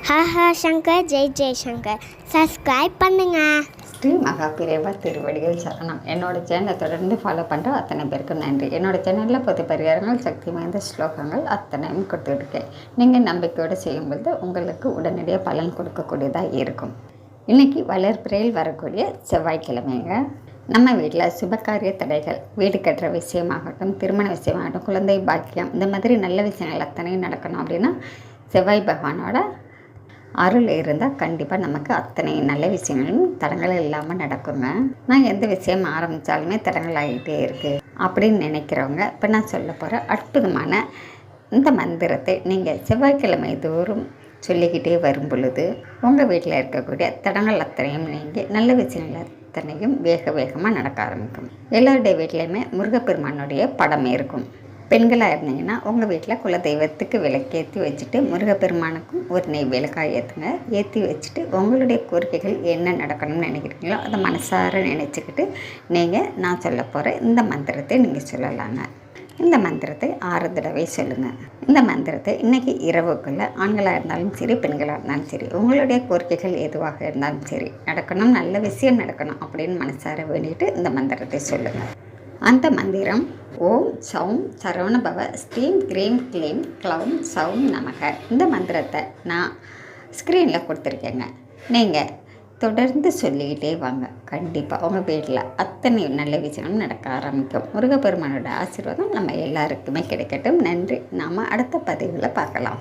Haha Shankar Jai Jaishankar subscribe பண்ணுங்க. ஸ்ரீ மகாபிரிவா திருவடிகள் சரணம். என்னோட சேனலை தொடர்ந்து ஃபாலோ பண்ணுற அத்தனை பேருக்கும் நன்றி. என்னோட சேனலில் பொது பரிகாரங்கள், சக்தி வாய்ந்த ஸ்லோகங்கள் அத்தனையும் கொடுத்துருக்கேன். நீங்கள் நம்பிக்கையோடு செய்யும்போது உங்களுக்கு உடனடியாக பலன் கொடுக்கக்கூடியதாக இருக்கும். இன்றைக்கி வளர்பிறையில் வரக்கூடிய செவ்வாய்க்கிழமைங்க. நம்ம வீட்டில் சுபகாரிய தடைகள், வீடு கட்டுற விஷயமாகட்டும், திருமண விஷயமாகட்டும், குழந்தை பாக்கியம், இந்த மாதிரி நல்ல விஷயங்கள் அத்தனையும் நடக்கணும் அப்படின்னா செவ்வாய் பகவானோட அருள் இருந்தால் கண்டிப்பாக நமக்கு அத்தனை நல்ல விஷயங்களும் தடங்கள் இல்லாமல் நடக்குங்க. நான் எந்த விஷயம் ஆரம்பித்தாலுமே தடங்கள் ஆகிட்டே இருக்குது அப்படின்னு நினைக்கிறவங்க, இப்போ நான் சொல்ல போகிற அற்புதமான இந்த மந்திரத்தை நீங்கள் செவ்வாய்க்கிழமை தோறும் சொல்லிக்கிட்டே வரும் பொழுது உங்கள் வீட்டில் இருக்கக்கூடிய தடங்கள் அத்தனையும் நீங்கள் நல்ல விஷயங்கள் அத்தனையும் வேகமாக நடக்க ஆரம்பிக்கும். எல்லாருடைய வீட்லேயுமே முருகப்பெருமானுடைய படம் இருக்கும். பெண்களாக இருந்தீங்கன்னா உங்கள் வீட்டில் குலதெய்வத்துக்கு விளக்கேற்றி வச்சுட்டு முருகப்பெருமானுக்கும் ஒரு நெய் விளக்காக ஏற்றுங்க. ஏற்றி வச்சுட்டு உங்களுடைய கோரிக்கைகள் என்ன நடக்கணும்னு நினைக்கிறீங்களோ அதை மனசார நினச்சிக்கிட்டு நீங்கள் நான் சொல்ல போகிற இந்த மந்திரத்தை நீங்கள் சொல்லலாங்க. இந்த மந்திரத்தை 6 தடவை சொல்லுங்கள். இந்த மந்திரத்தை இன்றைக்கி இரவுக்குள்ளே ஆண்களாக இருந்தாலும் சரி, பெண்களாக இருந்தாலும் சரி, உங்களுடைய கோரிக்கைகள் எதுவாக இருந்தாலும் சரி நடக்கணும், நல்ல விஷயம் நடக்கணும் அப்படின்னு மனசார வேண்டிட்டு இந்த மந்திரத்தை சொல்லுங்கள். அந்த மந்திரம் ஓம் சௌம் சரவணபவ ஸ்ரீம் க்ரீம் க்ளீம் க்ளௌம் சௌம் நமக. இந்த மந்திரத்தை நான் ஸ்க்ரீனில் கொடுத்துருக்கேங்க. நீங்கள் தொடர்ந்து சொல்லிக்கிட்டே வாங்க. கண்டிப்பாக உங்கள் வீட்டில் அத்தனை நல்ல விஷயங்களும் நடக்க ஆரம்பிக்கும். முருகப்பெருமானோட ஆசீர்வாதம் நம்ம எல்லாருக்குமே கிடைக்கட்டும். நன்றி. நாம் அடுத்த பதிவில் பார்க்கலாம்.